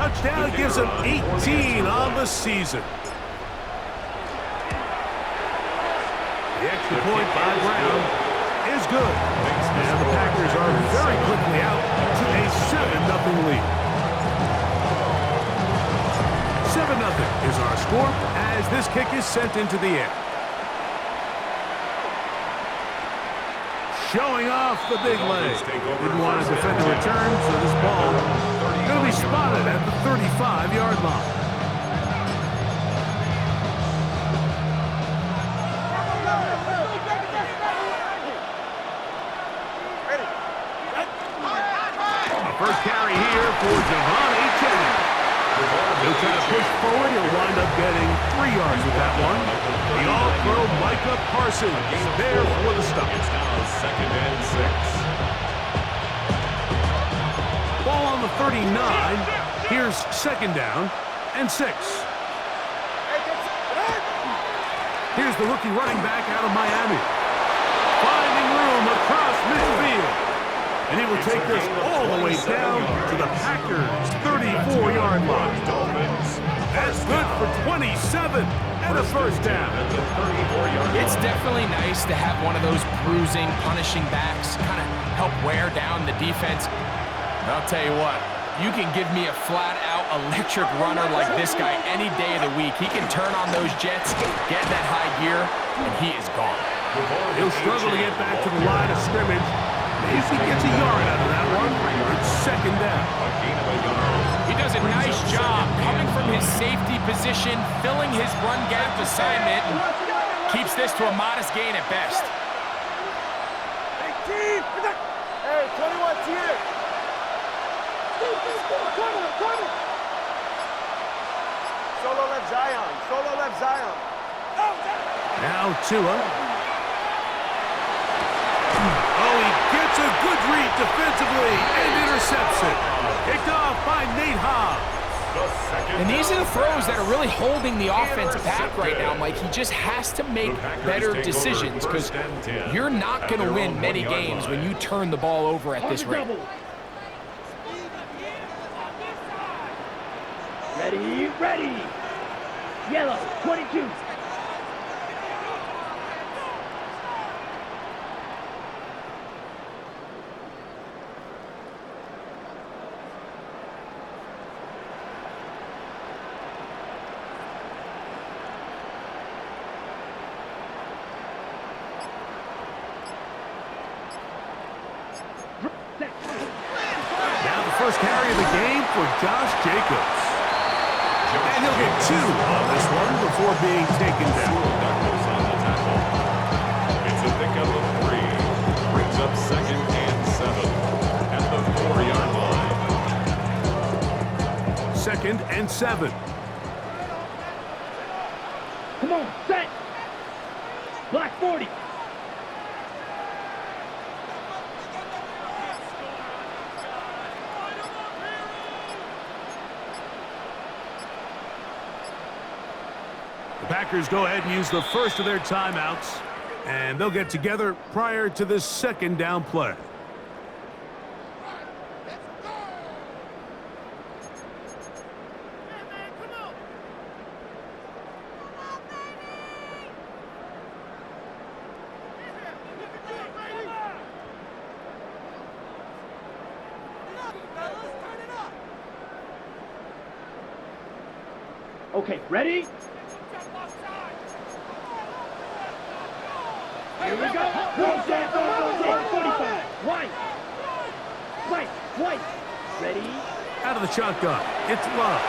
touchdown gives him 18 on the season. The extra point by Brown is good. And the Packers are very quickly out to a 7-0 lead. 7-0 is our score as this kick is sent into the air. Showing off the big leg. Didn't want to defend the return, so this ball going to be spotted at the 35-yard line. First carry here for Javon H. He'll try to push forward. He'll wind up getting 3 yards with that one. The all-pro Micah Parsons is there for the stop. It's now 2nd and 6. Ball on the 39. Here's 2nd down and 6. Here's the rookie running back out of Miami. Finding room across midfield. And he will take this all the way down to the Packers' 34-yard line. That's good for 27 and a first down. It's definitely nice to have one of those bruising, punishing backs kind of help wear down the defense. And I'll tell you what, you can give me a flat-out electric runner like this guy any day of the week. He can turn on those jets, get that high gear, and he is gone. He'll struggle to get back to the line of scrimmage. If he gets a yard out of that one, it's 2nd down. He does a nice job coming from his safety position, filling his run gap assignment, and keeps this to a modest gain at best. Hey, 21's here. Solo left Zion. Solo left Zion. Now Tua. Oh, he gets a good read defensively and intercepts it. Picked off by Nate Hobbs. And these are the throws that are really holding the offense back right now, Mike. He just has to make better decisions because you're not going to win many games when you turn the ball over at this rate. Ready. Yellow, 22. Now the first carry of the game for Josh Jacobs. And he'll get 2 on this one before being taken down. It's a pickup of 3. Brings up 2nd and 7 at the 4-yard line. 2nd and 7. Come on, set. Black 40. The Packers go ahead and use the first of their timeouts, and they'll get together prior to this 2nd down play. Okay, ready? Here we go. 45. White. Ready? Out of the shotgun, it's Love.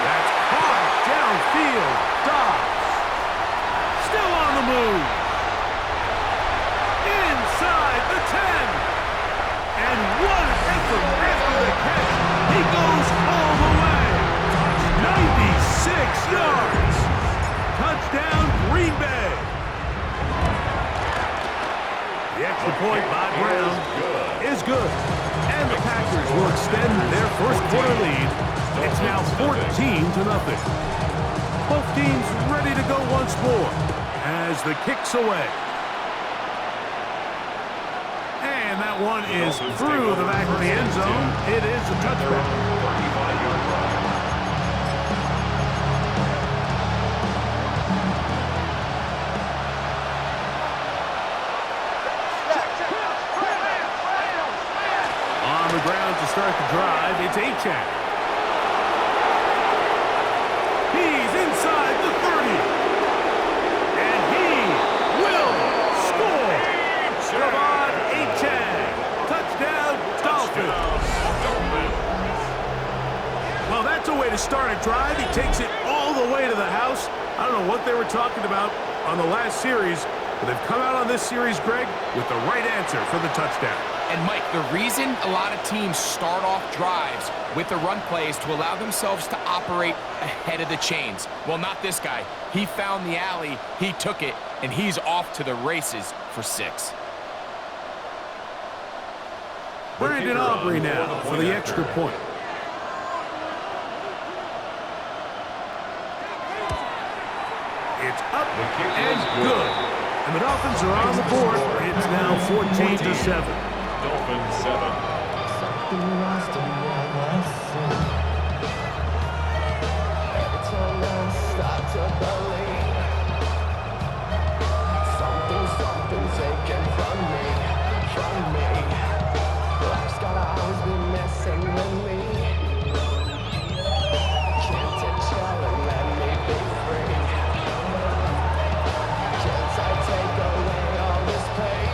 That's caught downfield. Dobbs. Still on the move. Inside the 10. And what an effort after the catch. He goes all the way. 96 yards. Touchdown, Green Bay. The extra point by Brown is good. And the Packers will extend their first quarter lead. It's now 14-0. Both teams ready to go once more as the kick's away. And that one is through the back of the end zone. It is a touchback. 35-yard line. On the ground to start the drive, it's Achak. He's inside the 30. And he will score. Javon Achak. Touchdown, Dolphins. Well, that's a way to start a drive. He takes it all the way to the house. I don't know what they were talking about on the last series, but they've come out on this series, Greg, with the right answer for the touchdown. And, Mike, the reason a lot of teams start off drives with the run play is to allow themselves to operate ahead of the chains. Well, not this guy. He found the alley, he took it, and he's off to the races for 6. Brandon Aubrey now for the extra point. It's up and good. And the Dolphins are on the board. It's now 14-7. Dolphins 7. Something taken from me. Life's gotta always be messing with me. Can't take chill and let me be free. Can't I take away all this pain?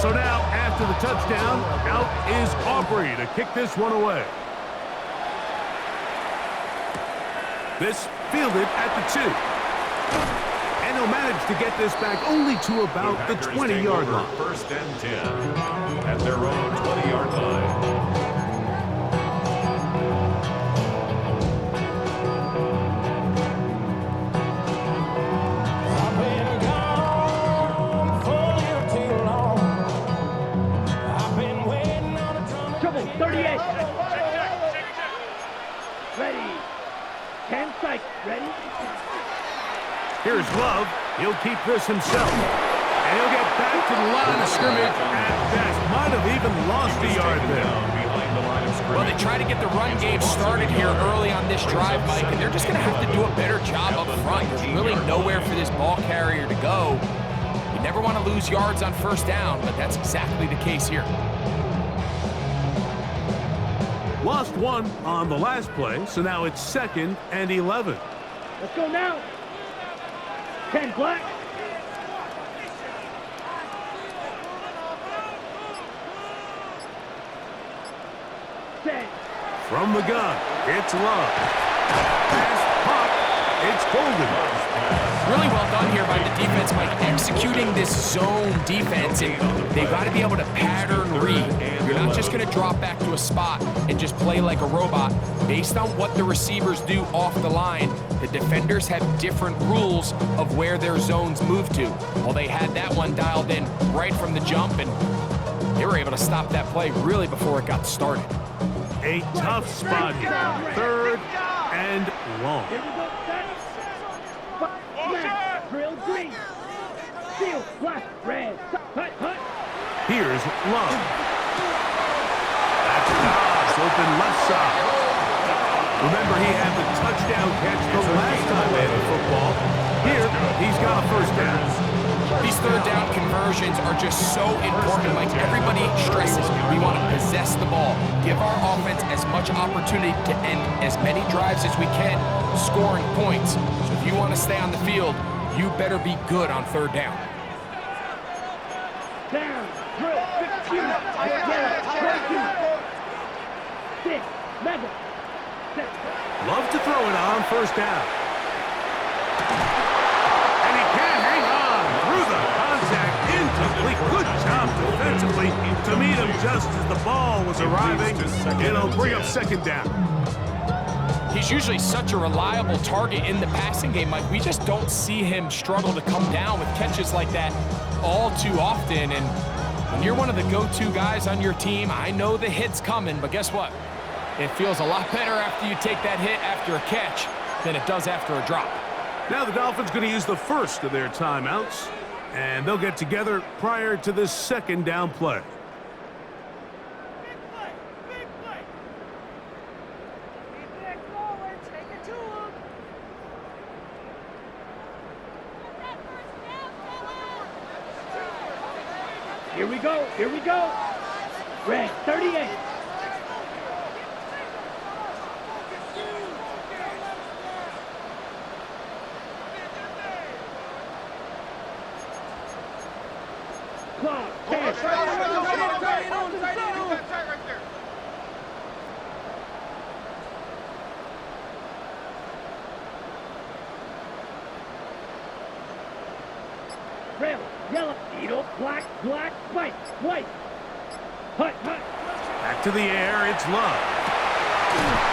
So now, after the touchdown, out is Aubrey to kick this one away. This fielded at the 2. And he'll manage to get this back only to about the 20-yard line. First and 10 at their own 20-yard line. Trouble, 38. Ready. 10 strikes. Ready? Here's Love. He'll keep this himself. And he'll get back to the line of scrimmage at best. Might have even lost a yard there. Behind the line of scrimmage. Well, they try to get the run game started here early on this drive, Mike, and they're just going to have to do a better job up front. There's really nowhere for this ball carrier to go. You never want to lose yards on first down, but that's exactly the case here. Lost one on the last play, so now it's 2nd and 11. Let's go now. 10 black. Set. From the gun, it's Love. Pass pop, it's Golden. Really well done here by the defense, Mike, executing this zone defense, and they've got to be able to pattern read. You're not just going to drop back to a spot and just play like a robot. Based on what the receivers do off the line, the defenders have different rules of where their zones move to. Well, they had that one dialed in right from the jump, and they were able to stop that play really before it got started. A tough spot here. 3rd and long. Here we go. Set. Smash. Drill green. Seal. Black. Red. Hut. Hut. Here's Love. That's Dobbs, open left side. Remember, he had the touchdown catch the last time they had the football. Here, he's got a first down. These third down conversions are just so important. Like everybody stresses, we want to possess the ball, give our offense as much opportunity to end as many drives as we can, scoring points. So if you want to stay on the field, you better be good on third down. Down. Drill. 15. Yeah. 22. 6. Mega. Love to throw it on first down. And he can't hang on through the contact. Incomplete. Good job defensively to meet him just as the ball was arriving. It'll bring up 2nd down. He's usually such a reliable target in the passing game, Mike. We just don't see him struggle to come down with catches like that all too often. And when you're one of the go-to guys on your team, I know the hit's coming, but guess what? It feels a lot better after you take that hit after a catch than it does after a drop. Now the Dolphins going to use the first of their timeouts. And they'll get together prior to the second down play. Big play. Big play. Keep it forward. Take it to him. Here we go. Here we go. Red 38. Clock. 10. Red, yellow, needle, black, black, white, white. Hut, hut. Back to the air, it's Love.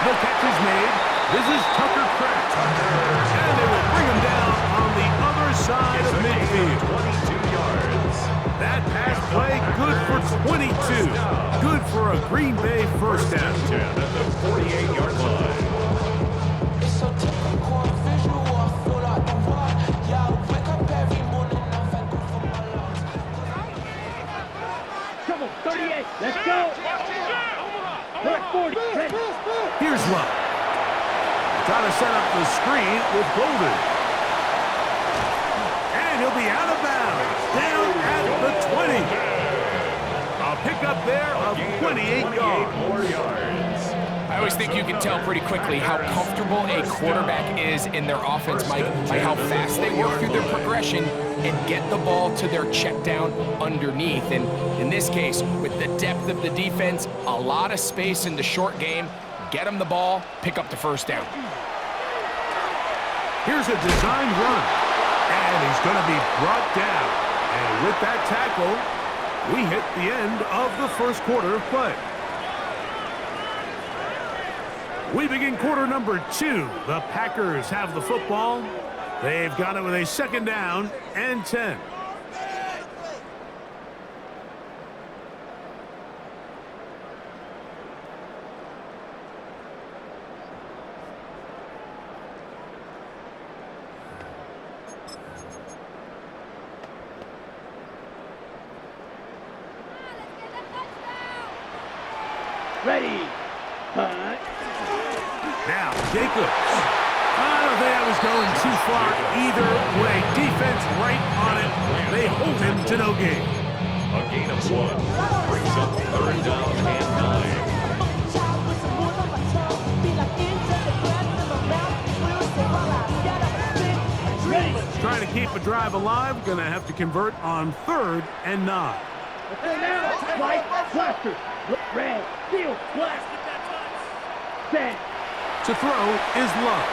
The catch is made. This is Tucker Kraft. And they will bring him down on the other side of midfield. 22 yards. That pass play, good for 22. Good for a Green Bay first down. 10 at the 48-yard line. It's so typical, visual, I feel like the rock. Yeah, I wake up every morning, I'm thankful for my lungs. Come on, 38. Let's go. Black 40. Red. Here's Love. Trying to set up the screen with Golden. And he'll be out of bounds. Down at the 20. A pickup there of 28 yards. More yards. I always think you can tell pretty quickly how comfortable a quarterback is in their offense, Mike, by how fast they work through their progression and get the ball to their check down underneath. And in this case, with the depth of the defense, a lot of space in the short game, get them the ball, pick up the first down. Here's a designed run. And he's going to be brought down. And with that tackle, we hit the end of the first quarter of play. We begin quarter number 2. The Packers have the football. They've got it with a second down and 10. Ready. Hut. Now, Jacobs. I don't think I was going too far either way. Defense right on it. They hold him to no gain. A gain of 1. Brings up third down and 9. Trying to keep a drive alive. Going to have to convert on 3rd and 9. Now, white, blaster. Red, steel, black. Set. To throw is Love.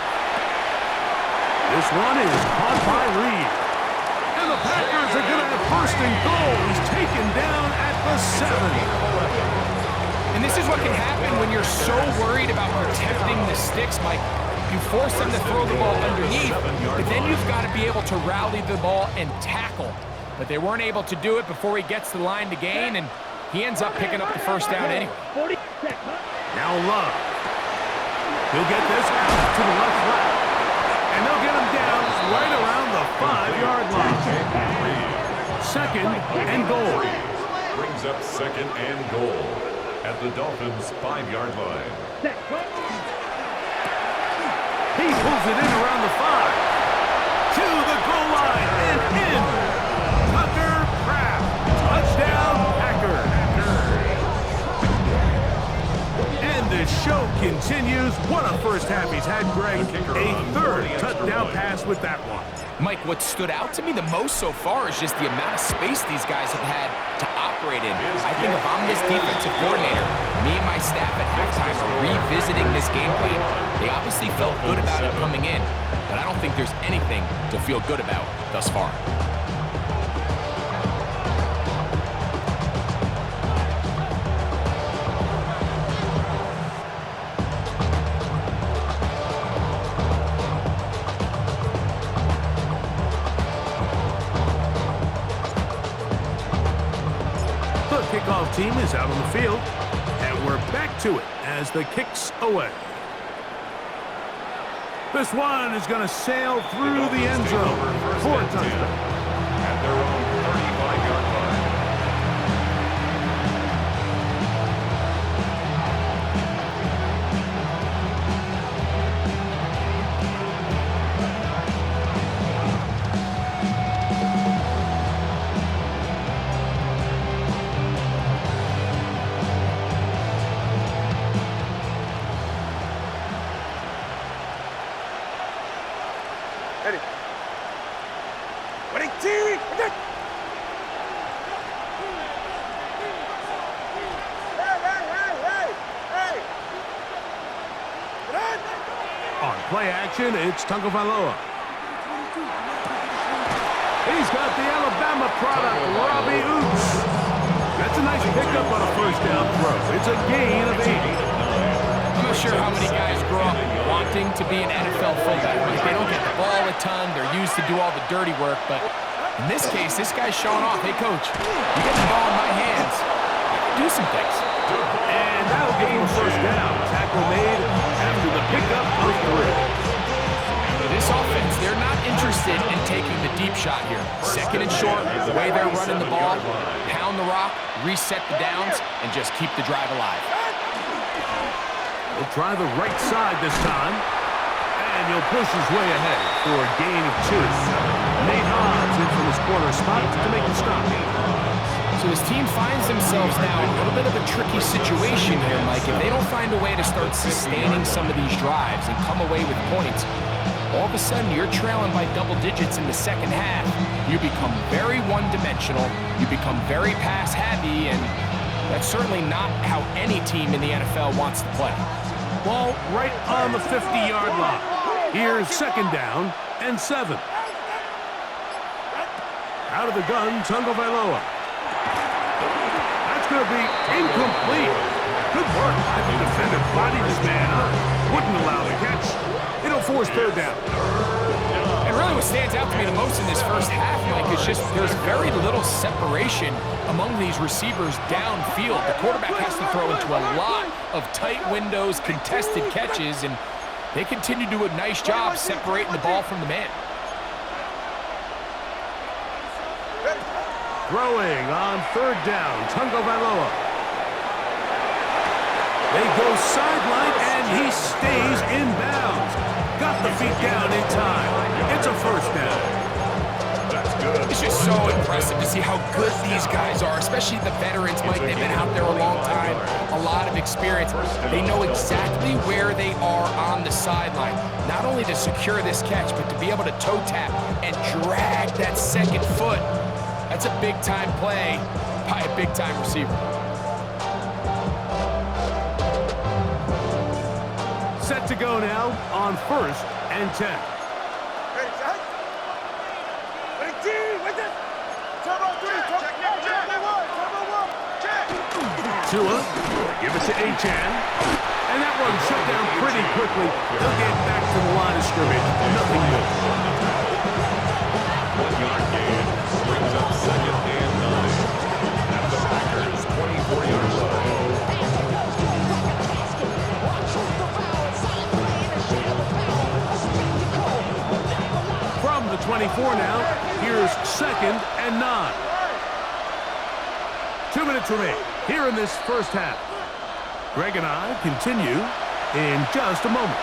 This one is caught by Reed. And the Packers are going to have first and goal. He's taken down at the 7. And this is what can happen when you're so worried about protecting the sticks, Mike. You force them to throw the ball underneath, but then you've got to be able to rally the ball and tackle. But they weren't able to do it before he gets the line to gain, and he ends up picking up the first down anyway. Now Love. He'll get this out to the left flat. And they'll get him down right around the 5-yard line. Second and goal. Brings up second and goal at the Dolphins' 5-yard line. He pulls it in around the 5. To the goal line and in. Tucker Kraft. Touchdown, Packers. And the show continues. What a first half he's had, Greg. A 3rd touchdown pass with that one. Mike, what stood out to me the most so far is just the amount of space these guys have had to operate in. I think if I'm this defensive coordinator, me and my staff at halftime are revisiting this game plan. They obviously felt good about it coming in, but I don't think there's anything to feel good about thus far. Kickoff team is out on the field, and we're back to it as the kick's away. This one is going to sail through the end zone for a touchdown. At their own 35-yard line. Ready. Ready, team! Hey, hey! On play action, it's Tagovailoa. He's got the Alabama product, Robbie Oops. That's a nice pickup on a first down throw. It's a gain of 8. I'm not sure how many guys grow up wanting to be an NFL fullback. Like, they don't get the ball a ton. They're used to do all the dirty work. But in this case, this guy's showing off. Hey, coach, you get the ball in my hands, I can do some things. And that'll give him a first down. Tackle made after the pickup of 3. This offense, they're not interested in taking the deep shot here. Second and short, the way they're running the ball, pound the rock, reset the downs, and just keep the drive alive. He'll try the right side this time. And he'll push his way ahead for a gain of 2. Nate Hobbs in from his corner spot to make the stop. So his team finds themselves now in a little bit of a tricky situation here, Mike. If they don't find a way to start sustaining some of these drives and come away with points, all of a sudden you're trailing by double digits in the second half. You become very one-dimensional. You become very pass-heavy, and that's certainly not how any team in the NFL wants to play. Ball right on the 50-yard line. Here's second down and 7. Out of the gun, Tagovailoa. That's going to be incomplete. Good work by the defender. Bodied his man up. Wouldn't allow the catch. It'll force third down. And really what stands out to me the most in this first half, Mike, is just there's very little separation among these receivers downfield. The quarterback has to throw into a lot of tight windows, contested catches, and they continue to do a nice job separating the ball from the man. Throwing on third down, Tagovailoa. They go sideline, and he stays in bounds. Got the feet down in time. It's a first down. That's good. It's just so impressive to see how good these guys are, especially the veterans, Mike. They've been out there a long time, a lot of experience. They know exactly where they are on the sideline, not only to secure this catch, but to be able to toe tap and drag that second foot. That's a big-time play by a big-time receiver. Set to go now on first and 10. Ready, set. Ready, team, with it. Turbo 3, turbo 1. Check. Tua, give it to Achan. And that one shut down pretty quickly. They'll get back to the line of scrimmage. Nothing new. 1-yard gain brings up second and 9. At the Packers' 24-yard line. From the 24 now, here's second and 9. 2 minutes remain here in this first half. Greg and I continue in just a moment.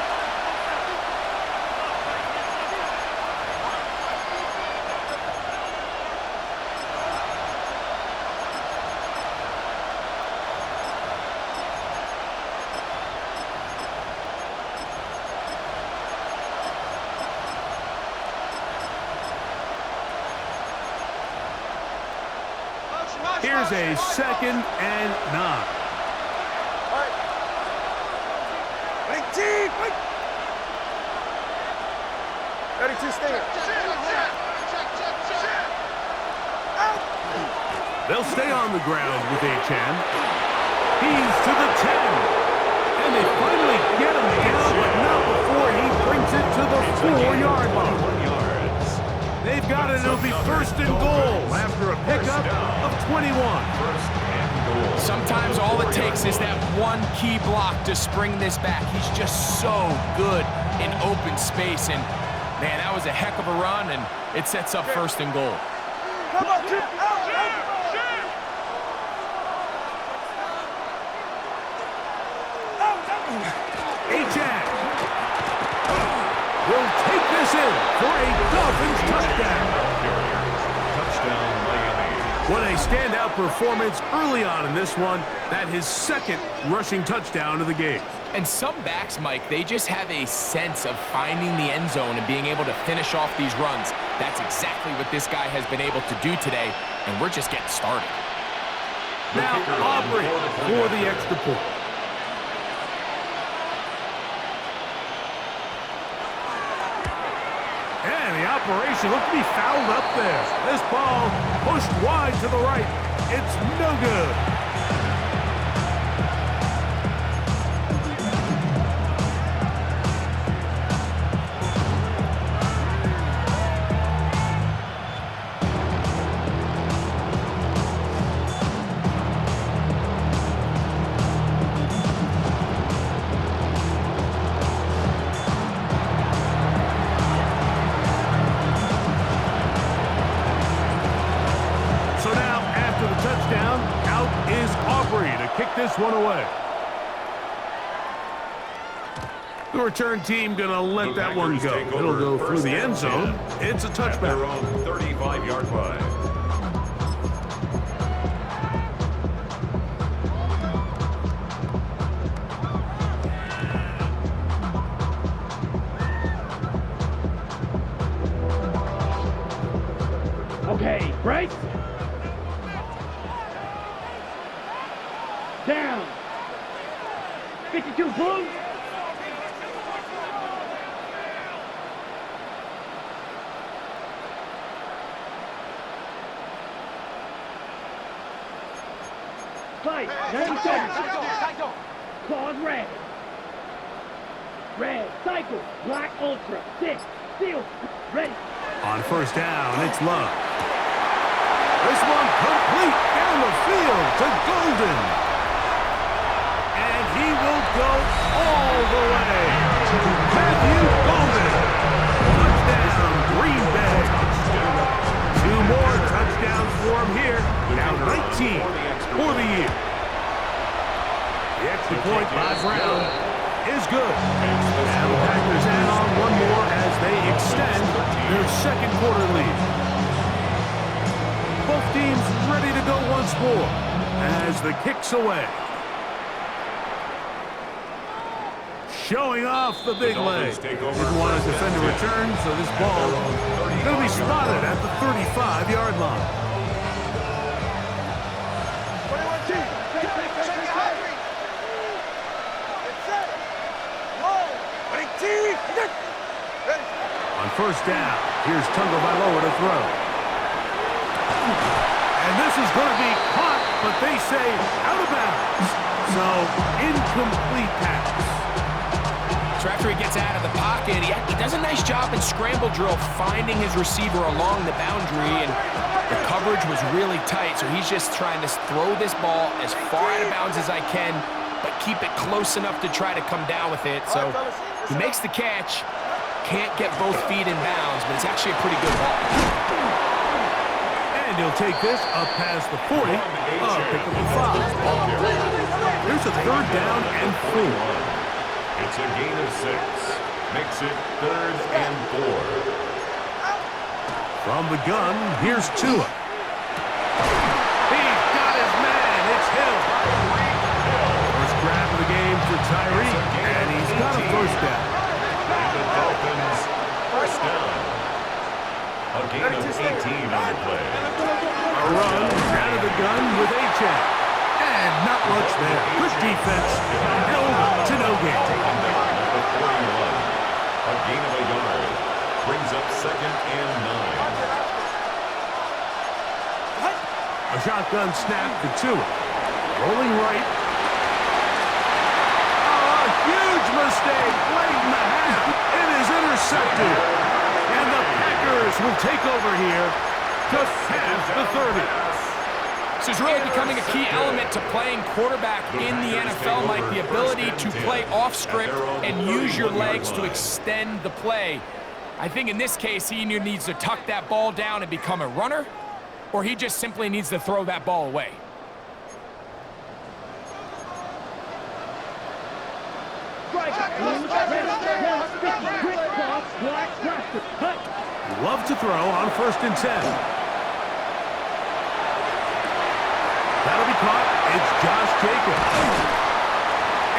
Here's a second and 9. Ready, team, wait. Ready to stand. They'll stay on the ground with Achan. He's to the 10. And they finally get him down, but not before he brings it to the 4-yard line. They've got it. It'll be first and goal after a pickup of 21. Sometimes all it takes is that one key block to spring this back. He's just so good in open space. And, man, that was a heck of a run, and it sets up first and goal. Come on, Jim. Out. Achane will take this in for a Dolphins touchdown. Touchdown, Miami. What a standout performance early on in this one. That his second rushing touchdown of the game. And some backs, Mike, they just have a sense of finding the end zone and being able to finish off these runs. That's exactly what this guy has been able to do today, and we're just getting started. Now Aubrey for the extra point. And the operation looked to be fouled up there. This ball pushed wide to the right. It's no good. Kick this one away. The return team gonna let that one go. It'll go through the end zone. It's a touchback. Their own 35-yard line. Okay, break. Down. 52 blue. Fight. 90 seconds. Claws red. Red. Cycle. Black ultra. 6. Steel. Ready. On first down, it's Love. This one complete down the field to Golden. And he will go all the way. Matthew Golden. Touchdown, Green Bay. 2 more touchdowns for him here. Now 19 for the year. The extra point by Brown is good. Now the Packers add on one more as they extend their second quarter lead. Both teams ready to go once more as the kick's away. Showing off the big leg. Didn't want to defend a return, so this ball is going to be spotted at the 35-yard line. 21 team. On first down, here's Tagovailoa to throw. And this is going to be caught, but they say out of bounds. So, incomplete pass. So after he gets out of the pocket, he does a nice job in scramble drill finding his receiver along the boundary, and the coverage was really tight, so he's just trying to throw this ball as far out of bounds as I can, but keep it close enough to try to come down with it. So he makes the catch, can't get both feet in bounds, but it's actually a pretty good ball. And he'll take this up past the 40, pick up the 5. Here's a third down and 4. It's a gain of 6. Makes it 3rd and 4. From the gun, here's Tua. He's got his man. It's Hill. First grab of the game for Tyree, and he's got a first down. And the Dolphins, first down. A gain of 18 on the play. A run out of the gun with Achane. And not much there. Good defense. Held to no gain. Taken down at the 41. A gain of a yard. Brings up 2nd and 9. A shotgun snap to Tua. Rolling right. Oh, a huge mistake late in the half. It is intercepted. And the Packers will take over here to pass the 30. This is really becoming a key element to playing quarterback in the NFL, Mike, the ability to play off script and use your legs to extend the play. I think in this case, he either needs to tuck that ball down and become a runner, or he just simply needs to throw that ball away. Love to throw on 1st and 10. That'll be caught. It's Josh Jacobs.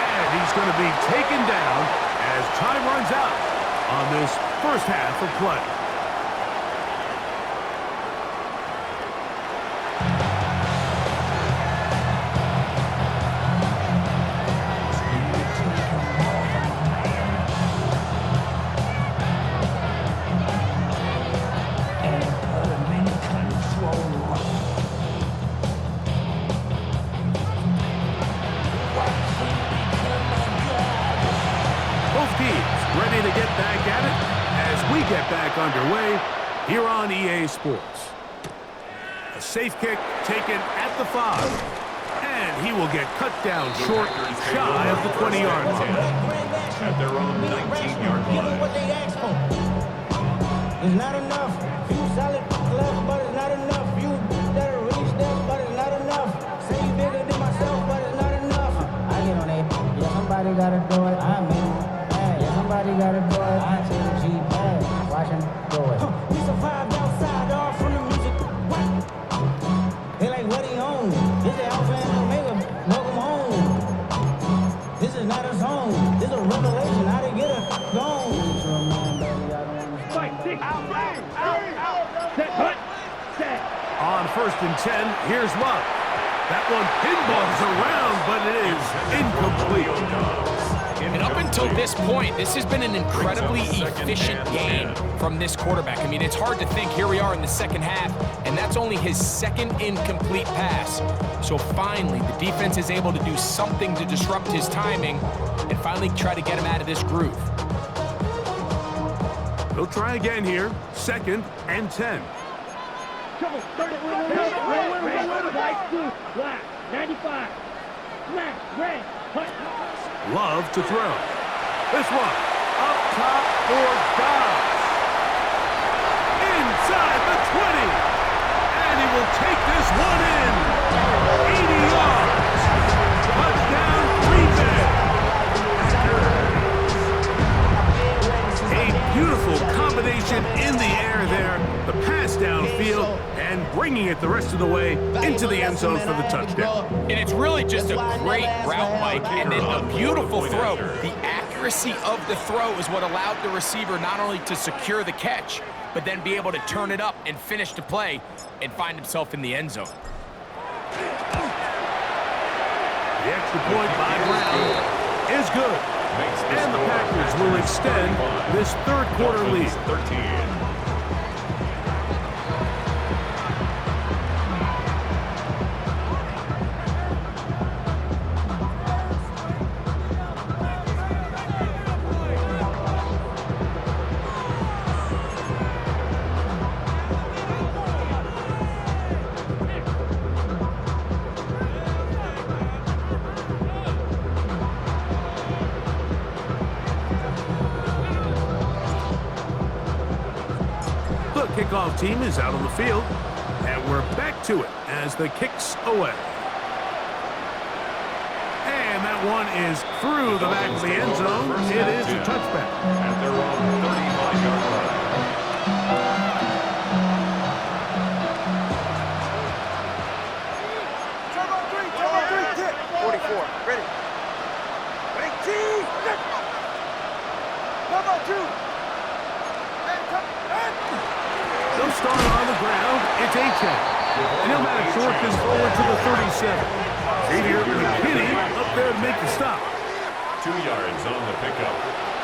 And he's going to be taken down as time runs out on this first half of play. Ready to get back at it as we get back underway here on EA Sports. A safe kick taken at the 5. And he will get cut down short, shy of the 20-yard line. At their own 19-yard line. What they asked for. It's not enough. Few solid left, but it's not enough. Few that are really step, but it's not enough. Say you bigger than myself, but it's not enough. I get on that. Yeah, somebody gotta do it. I mean. Somebody gotta do it. I take a G pad. Watch him do it. We survived outside, all from the music. What? They like, what he on? This is Alpha and Omega. Welcome home. This is not a zone. This is a revelation. How to get a gone. Fight, six. Out. Set, hut. Set. On 1st and 10, here's Love. That one pinballs around, but it is incomplete. And up until this point, this has been an incredibly efficient game from this quarterback. I mean, it's hard to think here we are in the second half, and that's only his 2nd incomplete pass. So finally, the defense is able to do something to disrupt his timing and finally try to get him out of this groove. They'll try again here. 2nd and 10. Trouble. White, blue, black, 95. Smash, red, hut. Love to throw. This one up top for Dobbs. Inside the 20. And he will take this one in. 80 yards. Touchdown, Green Bay. A beautiful combination in the air there. The pass downfield and bringing it the rest of the way into the end zone for the touchdown. And it's really just a great route, Mike, and then a beautiful throw. The accuracy of the throw is what allowed the receiver not only to secure the catch, but then be able to turn it up and finish the play and find himself in the end zone. The extra point by Brown is good. And the Packers will extend this 3rd quarter lead. 13. Kickoff team is out on the field, and we're back to it as the kick's away. And that one is through the back of the end zone. It is a touchback. At their own 35-yard line. Turbo 3, kick. 44, ready. Ready, team. Turbo 2. They'll start on the ground. It's A-Check. And he'll manage to work this forward to the 37. Xavier McKinney up there to make the stop. 2 yards on the pickup.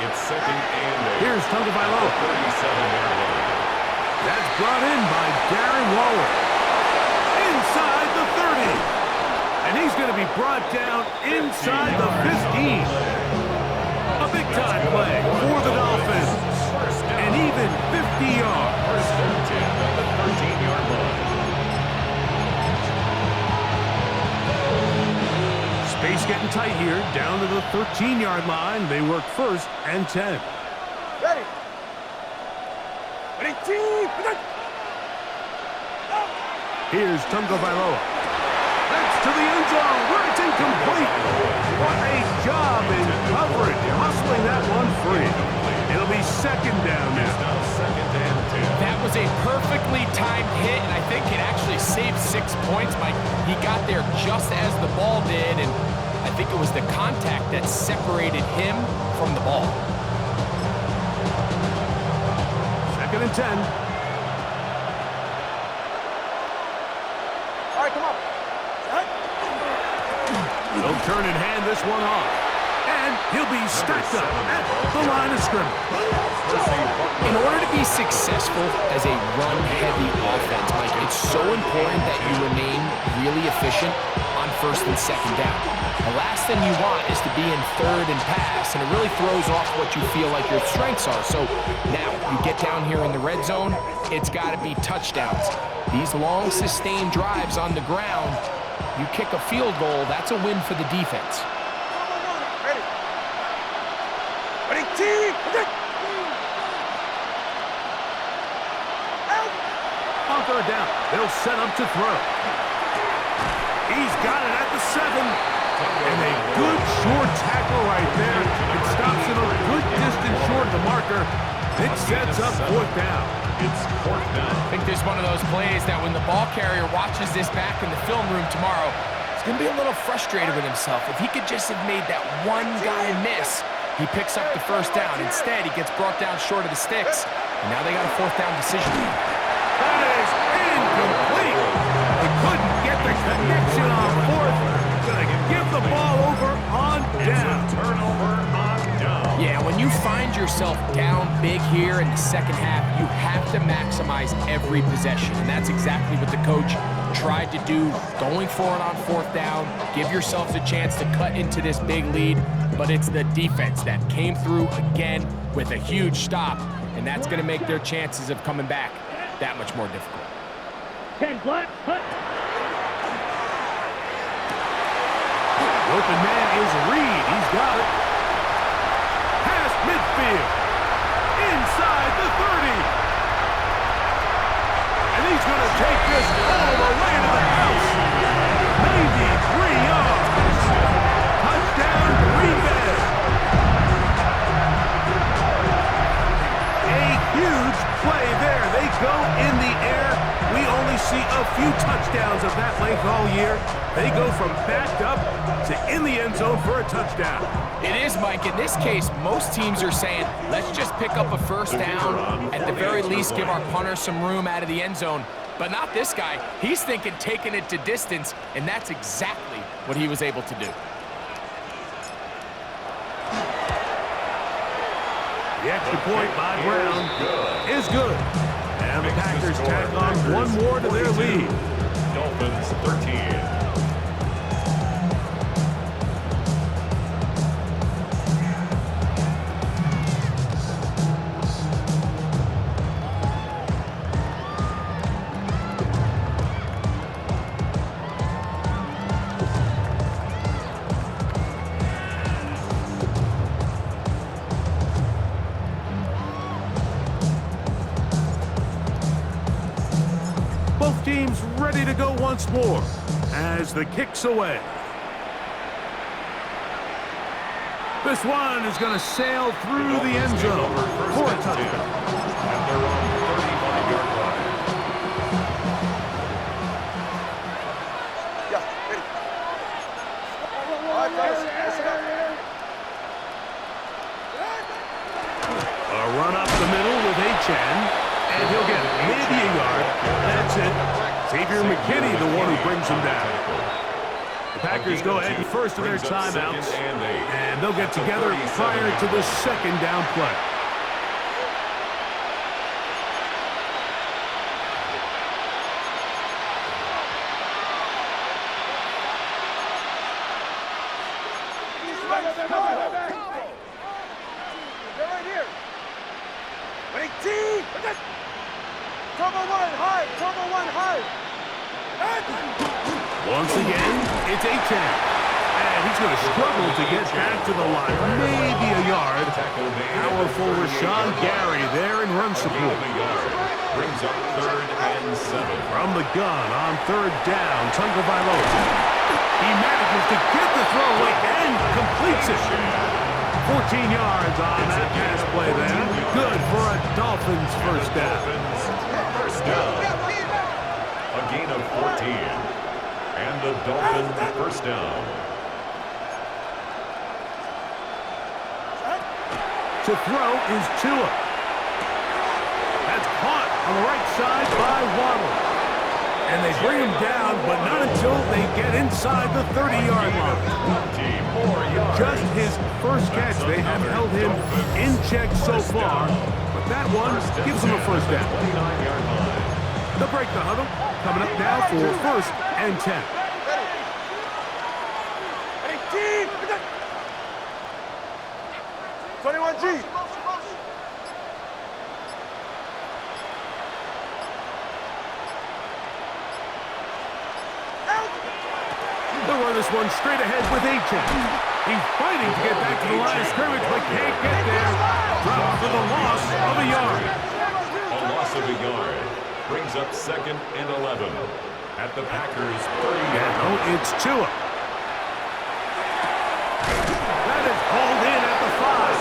It's 2nd and 8. Here's Tagovailoa. 37-yard line. That's brought in by Darren Waller. Inside the 30. And he's going to be brought down inside the 15. A big-time play for the Dolphins. And even 50 yards. First and 10 at the 13-yard line. Space getting tight here, down to the 13-yard line. They work 1st and 10. Ready. Ready, team. Here's Tagovailoa. That's to the end zone, where it's incomplete. What a job in coverage, hustling that one free. It'll be second down now. Second and 10. That was a perfectly timed hit, and I think it actually saved 6 points, Mike. He got there just as the ball did, and I think it was the contact that separated him from the ball. Second and 10. All right, come on. They'll turn and hand this one off. And he'll be stacked up at the line of scrimmage. In order to be successful as a run-heavy offense, Mike, it's so important that you remain really efficient on first and second down. The last thing you want is to be in third and pass, and it really throws off what you feel like your strengths are. So now you get down here in the red zone, it's got to be touchdowns. These long, sustained drives on the ground, you kick a field goal, that's a win for the defense. Ready. Ready, team. On third down, they'll set up to throw. He's got it at the 7. And a good short tackle right there. It stops him a good distance short of the marker. It sets up fourth down. It's fourth down. I think there's one of those plays that when the ball carrier watches this back in the film room tomorrow, he's going to be a little frustrated with himself. If he could just have made that one guy miss, he picks up the first down. Instead, he gets brought down short of the sticks, and now they got a fourth down decision to make. That is incomplete. They couldn't get the connection on fourth. Gonna give the ball over on down. Turnover on down. Yeah, when you find yourself down big here in the second half, you have to maximize every possession, and that's exactly what the coach tried to do, going for it on fourth down, give yourselves a chance to cut into this big lead, but it's the defense that came through again with a huge stop, and that's going to make their chances of coming back that much more difficult. 10 black, hut. Open man is Reed. He's got it. Past midfield. Inside the 30. And he's going to take this all the way to the house. 93 yards. Touchdown, Green Bay. A huge play there. They go in the air. We only see a few touchdowns of that length all year. They go from backed up to in the end zone for a touchdown. It is, Mike. In this case, most teams are saying, let's just pick up a first down. At the very least, give our punter some room out of the end zone. But not this guy. He's thinking taking it to distance, and that's exactly what he was able to do. The extra point by Brown is good. And the Packers tack on one more to their lead. Dolphins 13. Both teams ready to go once more as the kick's away. This one is going to sail through the end zone for a touchdown. And they're on the 35-yard line. Yeah, ready. All right, fellas, listen up. A run up the middle with H.N. And he'll get maybe a yard. That's it. Xavier McKinney, the one who brings him down. The Packers go ahead first of their timeouts, and they'll get together prior to the second down play. They're right here. Ready, team. Turbo one, high. Turbo one, high. Once again, it's H.N. And he's going to struggle to get back to the line. Maybe a yard. Powerful Rashawn Gary there in run support. Brings up 3rd and 7. From the gun on 3rd down, Tagovailoa. He manages to get the throw away and completes it. 14 yards on that pass play there. Good for a Dolphins first down. First down. A gain of 14. And the Dolphins first down. To throw is Tua. That's caught on the right side by Waddle. And they bring him down, but not until they get inside the 30-yard line. Just his first catch. They have held him in check so far, but that one gives him a first down. They'll break the huddle. Coming up now for 1st and 10. 21G. They'll run this one straight ahead with H.M. He's fighting to get back to the line of scrimmage, but can't get there. Drops for the loss of a yard. A loss of a yard. Brings up 2nd and 11. At the Packers' 30-yard line. Now it's Tua. That is hauled in at the 5.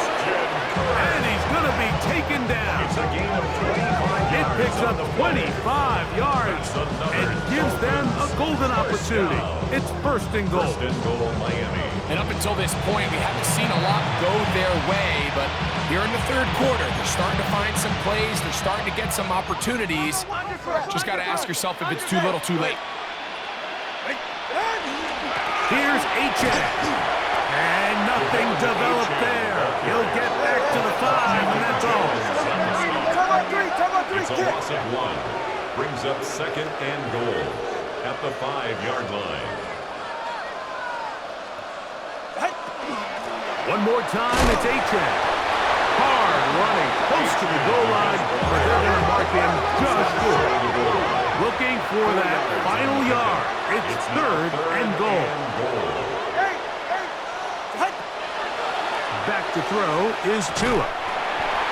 And he's going to be taken down. It's a gain of 25 It yards. picks up 25 yards and gives them a golden opportunity. It's 1st and goal. 1st and goal, Miami. And up until this point, we haven't seen a lot go their way, but here in the 3rd quarter, they're starting to find some plays. They're starting to get some opportunities. Just got to ask yourself if it's too little, too late. Here's H.M. And nothing developed there. He'll get back to the 5, and that's all. It's a loss of 1. Brings up 2nd and goal at the 5-yard line. One more time, it's H.M. Hard running, close to the goal line, but they're going to mark him just good. Looking for that final yard. It's 3rd and goal. Back to throw is Tua.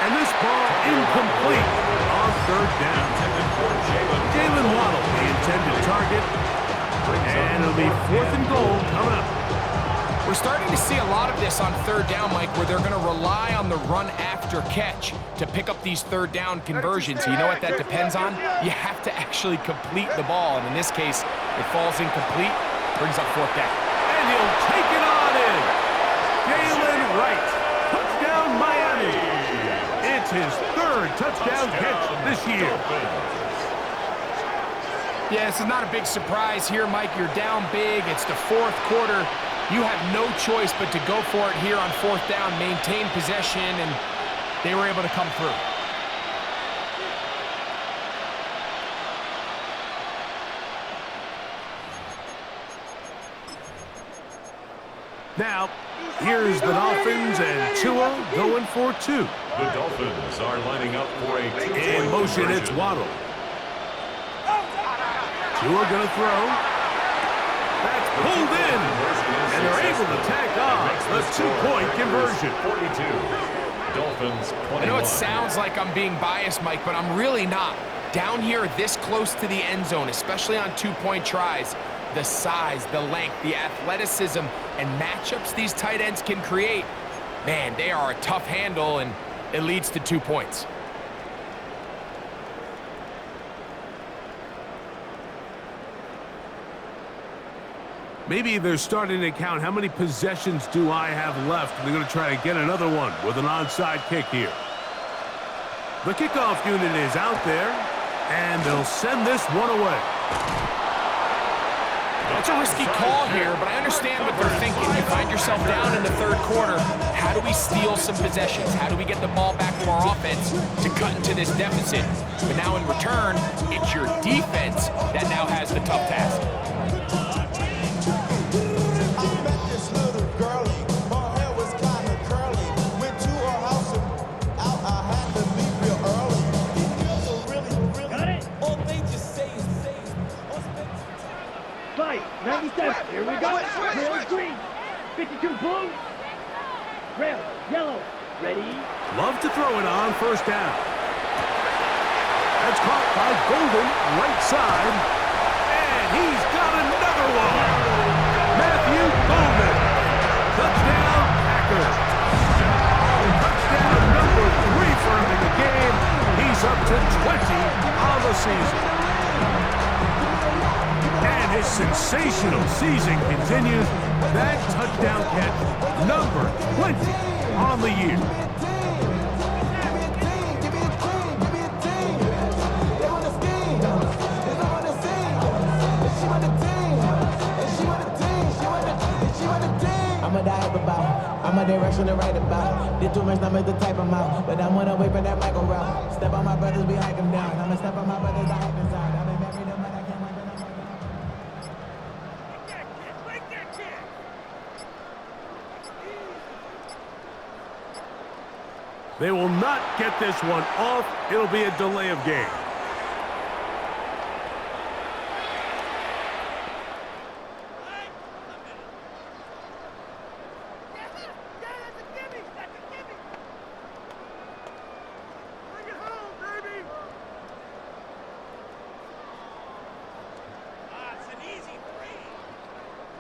And this ball incomplete on 3rd down. Jalen Waddle, the intended target. And it'll be 4th and goal coming up. We're starting to see a lot of this on 3rd down, Mike, where they're going to rely on the run after catch to pick up these 3rd down conversions. You know what that depends on? You have to actually complete the ball, and in this case, it falls incomplete, brings up 4th down. And he'll take it on in. Jalen Wright, touchdown Miami. It's his 3rd touchdown catch this year. Yeah, this is not a big surprise here, Mike. You're down big. It's the 4th quarter. You have no choice but to go for it here on 4th down, maintain possession, and they were able to come through. Now, here's the Dolphins and Tua going for 2. The Dolphins are lining up for a 2-point In motion, it's conversion. Waddle. Tua gonna throw. That's pulled in. And they're able to tack on the 2-point conversion. 42. Dolphins 21. I know it sounds like I'm being biased, Mike, but I'm really not. Down here this close to the end zone, especially on 2-point tries, the size, the length, the athleticism, and matchups these tight ends can create, man, they are a tough handle, and it leads to 2 points. Maybe they're starting to count how many possessions do I have left. They're going to try to get another one with an onside kick here. The kickoff unit is out there, and they'll send this one away. That's a risky call here, but I understand what they're thinking. You find yourself down in the 3rd quarter. How do we steal some possessions? How do we get the ball back to our offense to cut into this deficit? But now in return, it's your defense that now has the tough task. Got it? 97. Here we go. Rail green. 52 blue. Rail yellow. Ready? Love to throw it on 1st down. That's It's caught by Golden, right side. And he's got another one. Matthew Golden. Touchdown, Packers. Touchdown number 3 for him in the game. He's up to 20 on the season. And his sensational season continues. That touchdown catch, number 20 on the year. I'm a dive about, I'm a direction to write about. Did too much numbers to type them out, but I'm gonna wait for that Michael route. Step on my brothers, we hike them down. I'ma step on my brothers, I hike them down. I've been married them, but I can't wait for them. They will not get this one off. It'll be a delay of game.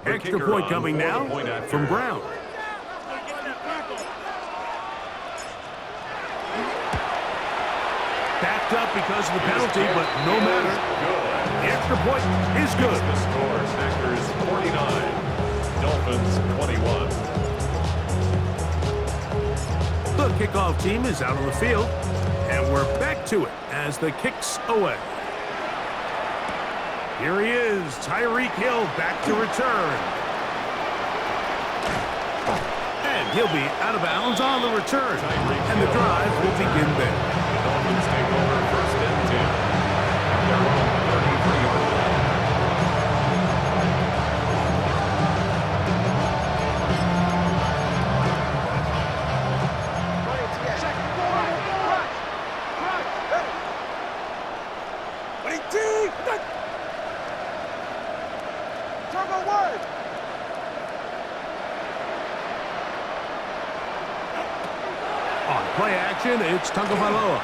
Extra point coming now from Brown. Backed up because of the penalty, but no matter. The extra point is good. The score, Packers 49, Dolphins 21. The kickoff team is out on the field, and we're back to it as the kick's away. Here he is, Tyreek Hill back to return. And he'll be out of bounds on the return. And the drive will begin there. The Dolphins take over first and 10. Their own 33-yard line. On play action, it's Tagovailoa.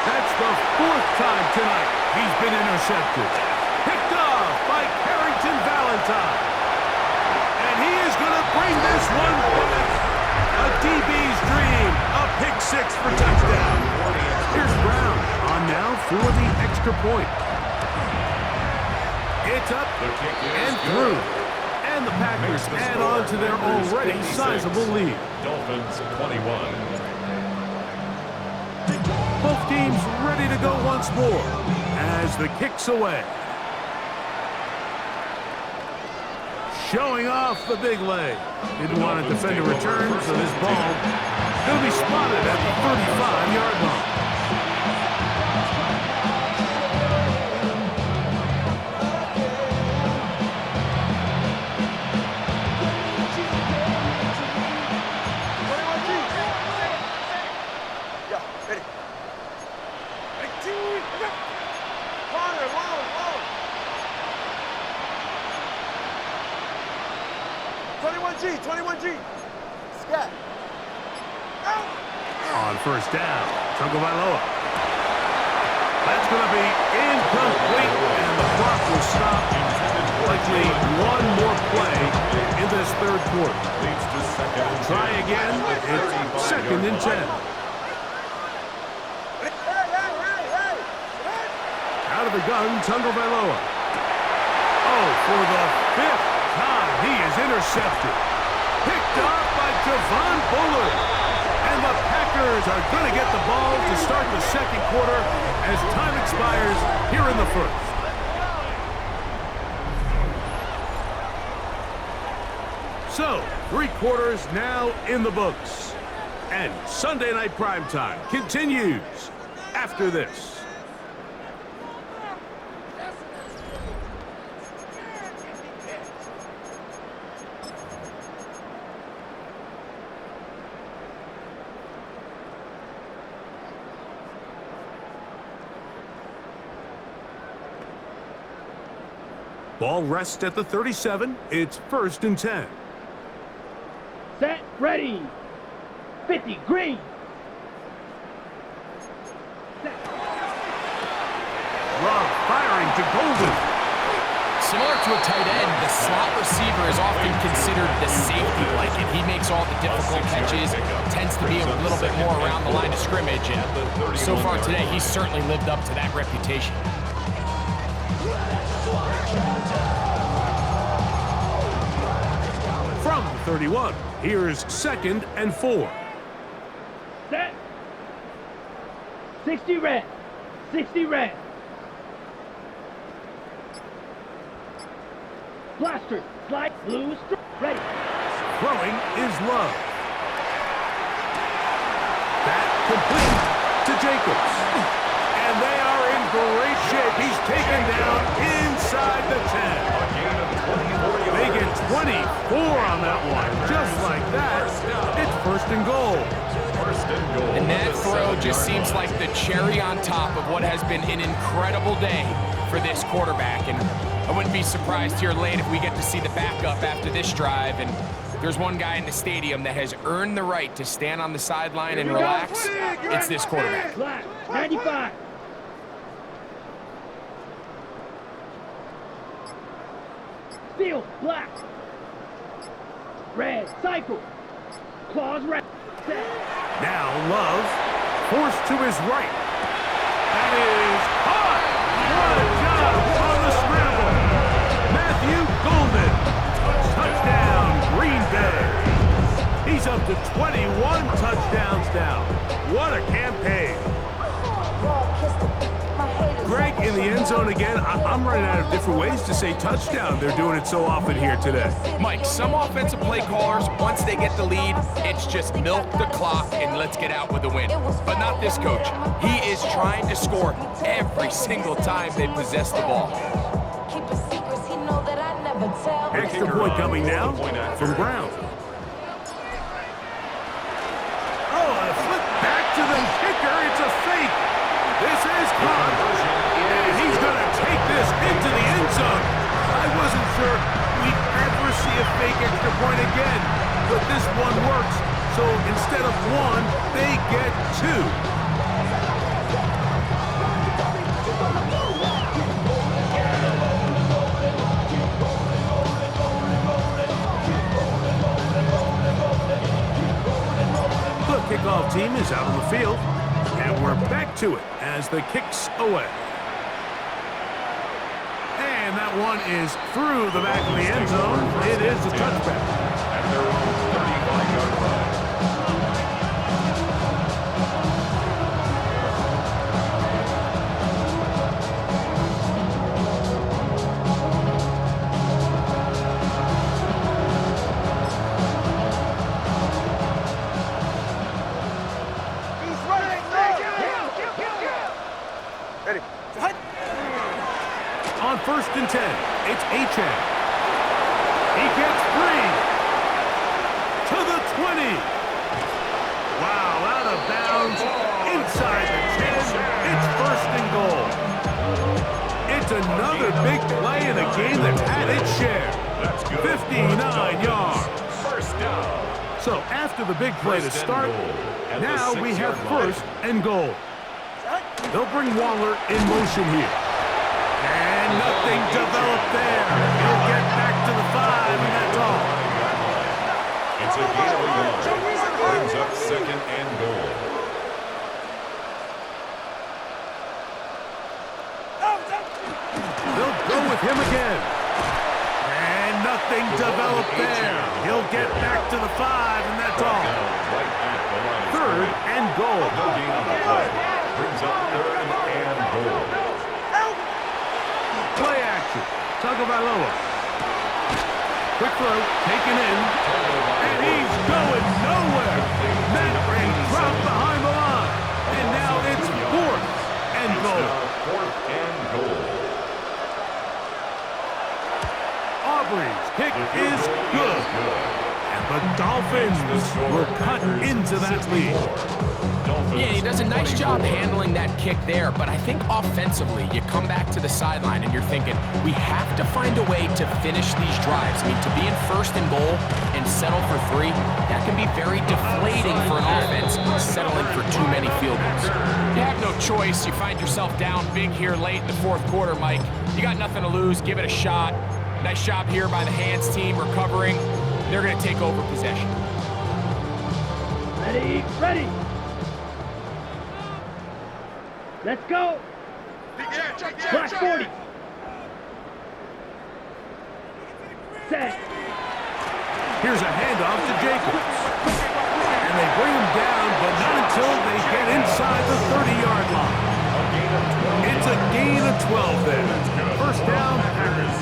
That's the 4th time tonight he's been intercepted. Picked off by Carrington Valentine. And he is going to bring this one back. A DB's dream. A pick 6 for touchdown. Here's Brown on now for the extra point. It's up and through. And the Packers add on to their already sizable lead. Dolphins 21. Both teams ready to go once more as the kick's away. Showing off the big leg. Didn't want to defend a return, so this ball will be spotted at the 35-yard line. Scat. On first down, Tagovailoa. That's going to be incomplete, and the clock will stop. Likely one more play in this third quarter. Leads to second and 10. Try again. It's 2nd and 10. Out of the gun, Tagovailoa. Oh, for the 5th time, he is intercepted. Picked off by Javon Bullard. And the Packers are going to get the ball to start the second quarter as time expires here in the first. So, 3 quarters now in the books. And Sunday Night Primetime continues after this. Ball rests at the 37. It's 1st and 10. Set, ready. 50, green. Set. to Golden. Similar to a tight end, the slot receiver is often considered the safety blanket. He makes all the difficult catches, tends to be a little bit more around the line of scrimmage, and so far today, he's certainly lived up to that reputation. From the 31, here's 2nd and 4. Set. 60 red. 60 red. Blaster. Slide. Blue. Ready. Throwing is Love. That complete to Jacobs. And they are in great shape. He's taken down inside the 10. They get 24 on that one. Just like that, it's 1st and goal. And that throw just seems like the cherry on top of what has been an incredible day for this quarterback. And I wouldn't be surprised here late if we get to see the backup after this drive. And there's one guy in the stadium that has earned the right to stand on the sideline and relax. It's this quarterback. Black. 95. Field. Black. Red. Cycle. Claws red. Set. Now Love forced to his right. That is caught. What a job on the scramble. Matthew Golden. Touchdown, Green Bay. He's up to 21 touchdowns now. What a campaign. Greg, in the end zone again, I'm running out of different ways to say touchdown. They're doing it so often here today. Mike, some offensive play callers, once they get the lead, it's just milk the clock and let's get out with the win. But not this coach. He is trying to score every single time they possess the ball. Extra point coming now from Brown. Oh, a flip back to the kicker. It's a fake. This is caught. And he's going to take this into the end zone. I wasn't sure we'd ever see a fake extra point again, but this one works. So instead of 1, they get 2. Kickoff team is out on the field, and we're back to it as the kick's away. And that one is through the back of the end zone. It is a touchback. At their own 35-yard line. On 1st and 10, it's Achane. He gets free to the 20. Wow, out of bounds, inside the 10. It's 1st and goal. It's another big play in a game that's had its share. 59 yards. First down. So after the big play to start, now we have 1st and goal. They'll bring Waller in motion here. And nothing developed there. He'll get back to the 5, and that's all. It's a gain of 1. Brings up 2nd and goal. They'll go with him again. And nothing developed there. He'll get back to the 5, and that's all. 3rd and goal. No gain on the play. Brings up 3rd and goal. Play action. Tagovailoa. Quick throw, taken in, and he's going nowhere. That ring dropped behind the line, and now it's 4th and goal. 4th and goal. Aubrey's kick is good. But The Dolphins will cut into that lead. Yeah, he does a nice job handling that kick there, but I think offensively, you come back to the sideline and you're thinking, we have to find a way to finish these drives. I mean, to be in first and goal and settle for 3, that can be very deflating for an offense settling for too many field goals. You have no choice. You find yourself down big here late in the 4th quarter, Mike. You got nothing to lose. Give it a shot. Nice job here by the hands team recovering. They're going to take over possession. Ready, ready. Let's go. Black 40. Set. Here's a handoff to Jacobs. And they bring him down, but not until they get inside the 30-yard line. It's a gain of 12 there. First down, Packers.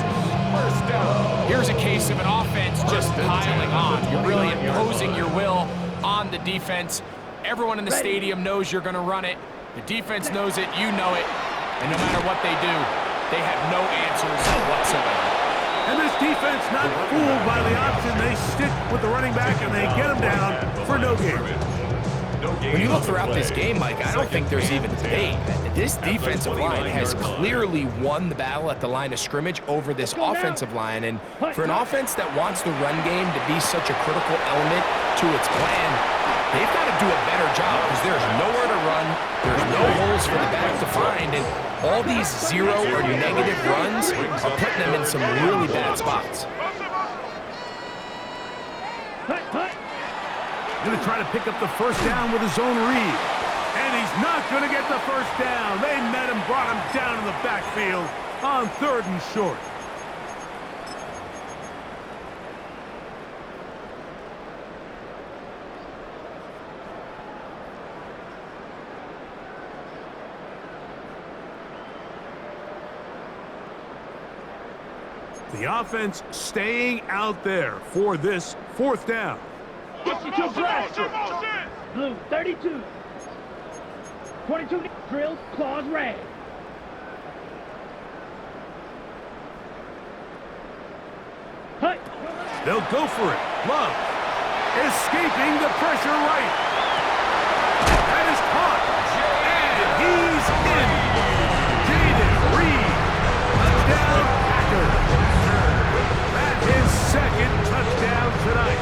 First down. Here's a case of an offense just piling on. You're really imposing your will on the defense. Everyone in the stadium knows you're going to run it. The defense knows it, you know it, and no matter what they do, they have no answers whatsoever. And this defense not fooled by the option. They stick with the running back, and they get him down for no gain. When you look throughout this game, Mike, I don't think there's even debate. This defensive line has clearly won the battle at the line of scrimmage over this offensive line, and for an offense that wants the run game to be such a critical element to its plan, they've got to do a better job because there's nowhere to run, there's no holes for the back to find, and all these 0 or negative runs are putting them in some really bad spots. Going to try to pick up the first down with his own read. And he's not going to get the first down. They met him, brought him down in the backfield on 3rd and short. The offense staying out there for this 4th down. 52 blaster. Blue 32. 22 drills, claws red. Hut. They'll go for it. Love escaping the pressure right. That is caught. And he's in. Jaden Reed. Touchdown Packers. That is 2nd touchdown tonight.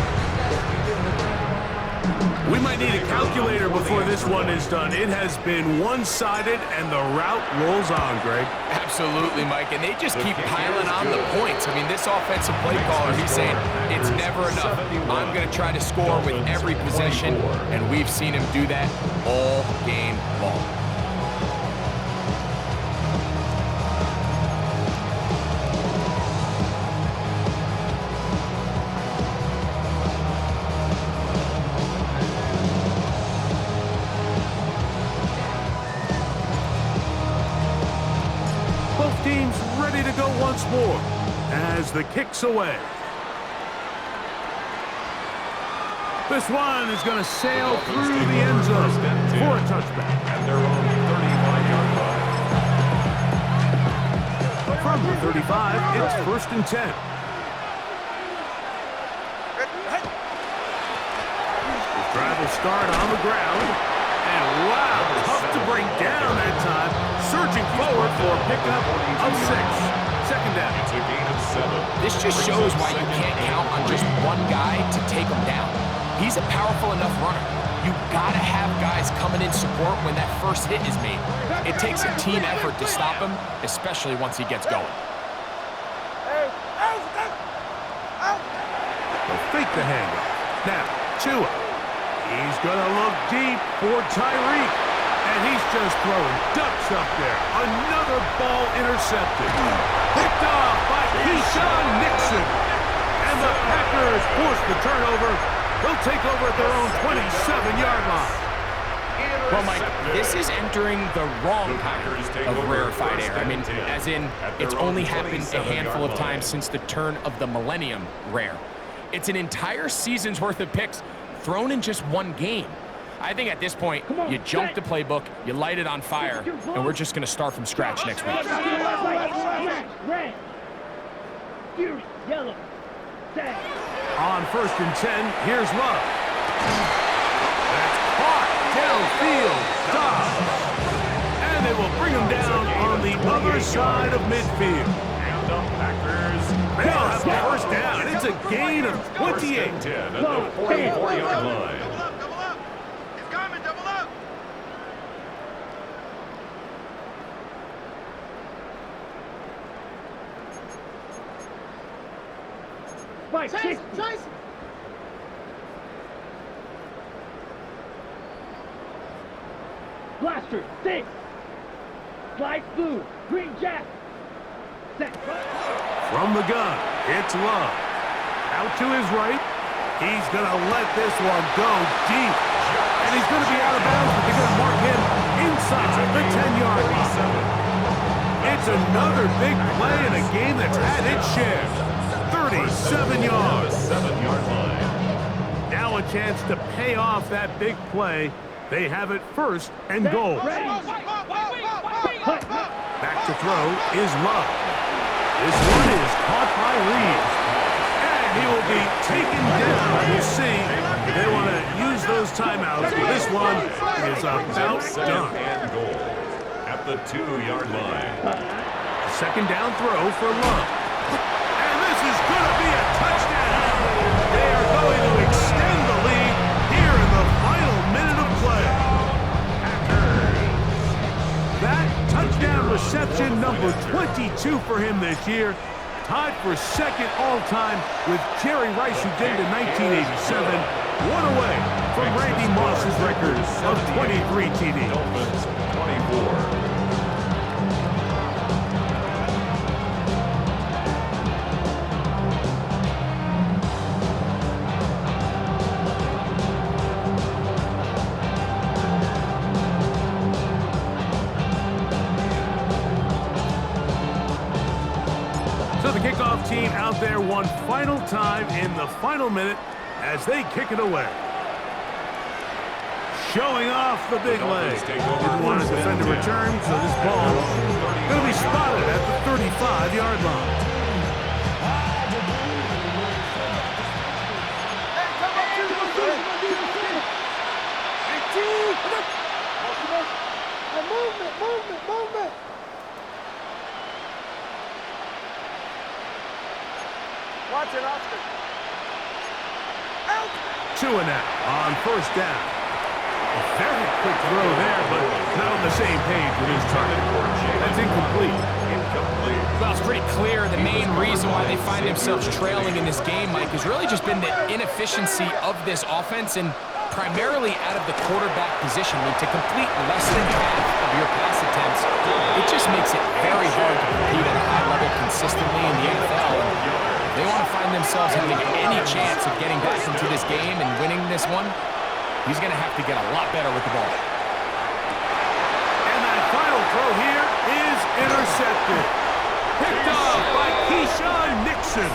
We might need a calculator before this one is done. It has been one-sided, and the route rolls on, Greg. Absolutely, Mike, and they just keep piling on the points. I mean, this offensive play caller, he's saying it's never enough. I'm going to try to score with every possession, and we've seen him do that all game long. Teams ready to go once more as the kick's away. This one is going to sail through the end zone for a touchback. At their own 35-yard line. From the 35, it's 1st and 10. The drive will start on the ground. And wow, tough to bring down that time. Surging forward for a pickup of 6. 2nd down. It's a gain of 7. This just shows why you can't count on just one guy to take him down. He's a powerful enough runner. You gotta have guys coming in support when that first hit is made. It takes a team effort to stop him, especially once he gets going. They'll fake the handoff. Now, Tua. He's gonna look deep for Tyreek. And he's just throwing ducks up there. Another ball intercepted. Picked off by Keyshawn Nixon. And the Packers force the turnover. They'll take over at their own 27-yard line. Well, Mike, this is entering the wrong kind of rarefied air. I mean, as in, it's only happened a handful of times since the turn of the millennium rare. It's an entire season's worth of picks thrown in just one game. I think at this point, you jump the playbook, you light it on fire, and we're just going to start from scratch next week. Red. Yellow. Set. On 1st and 10, here's Love. That's caught downfield. Dobbs. And they will bring him down on the other side of midfield. And the Packers. They'll have the first down. It's a gain of 28. 10 at the 44-yard line. Double up. He's coming, double up. Spike, 60. Blaster, 6. Slide through. Green Jack. Set. From the gun, it's Love. Out to his right. He's going to let this one go deep. And he's going to be out of bounds, but they're going to mark him inside the 10-yard line. It's another big play in a game that's had its share. 37 yards. 7-yard line. Now a chance to pay off that big play. They have it 1st and goal. Ready. Back to throw is Love. This one is caught by Reeves. And he will be taken down. We'll see if they want to use those timeouts. This one is about done. 2nd and goal at the 2-yard line. Second down throw for Love. And this is going to be a touchdown. They are going to extend the lead here in the final minute of play. That touchdown reception, number 22 for him this year. Tied for 2nd all-time with Jerry Rice, who did it in 1987. One away from Randy Moss's record of 23 TDs. Dolphins 24. So the kickoff team out there one final time in the final minute as they kick it away. Showing off the big leg. Didn't want to defend a return, so this ball going to be spotted at the 35-yard line. Hey, come up to the movement. Watch it, Oscar. Out. 2 and out on 1st down. A very quick throw there, but not on the same page with his target. That's incomplete. Well, it's pretty clear the main reason why they find themselves trailing in this game, Mike, has really just been the inefficiency of this offense and primarily out of the quarterback position. I mean, to complete less than half of your pass attempts, it just makes it very hard to compete at a high level consistently in the NFL. And if they want to find themselves having any chance of getting back into this game and winning this one, he's going to have to get a lot better with the ball. And that final throw here is intercepted. Picked off by Keyshawn Nixon.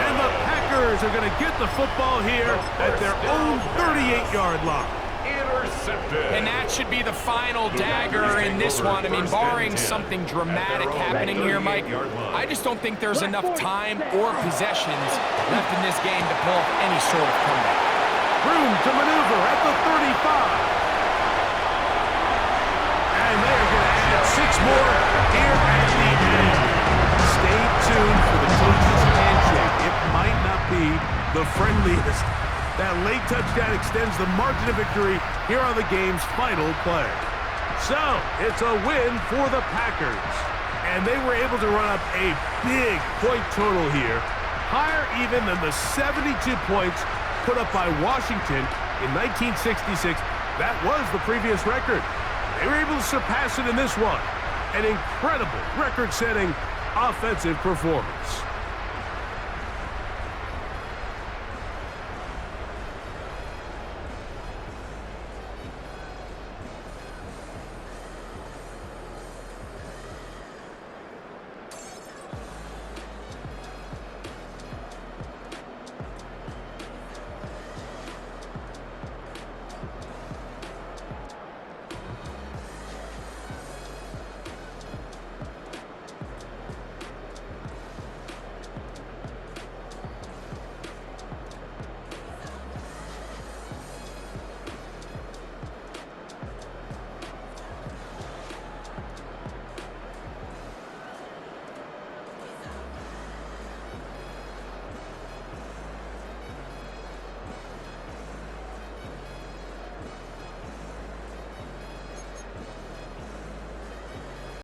And the Packers are going to get the football here at their own 38-yard line. Intercepted. And that should be the final dagger in this one. I mean, barring something dramatic happening here, Mike, I just don't think there's enough time or possessions left in this game to pull off any sort of comeback. Room to maneuver at the 35. And they're going to add 6 more here at the end. Stay tuned for the coach's handshake. It might not be the friendliest. That late touchdown extends the margin of victory here on the game's final play. So, it's a win for the Packers. And they were able to run up a big point total here, higher even than the 72 points put up by Washington in 1966. That was the previous record. They were able to surpass it in this one. An incredible record-setting offensive performance.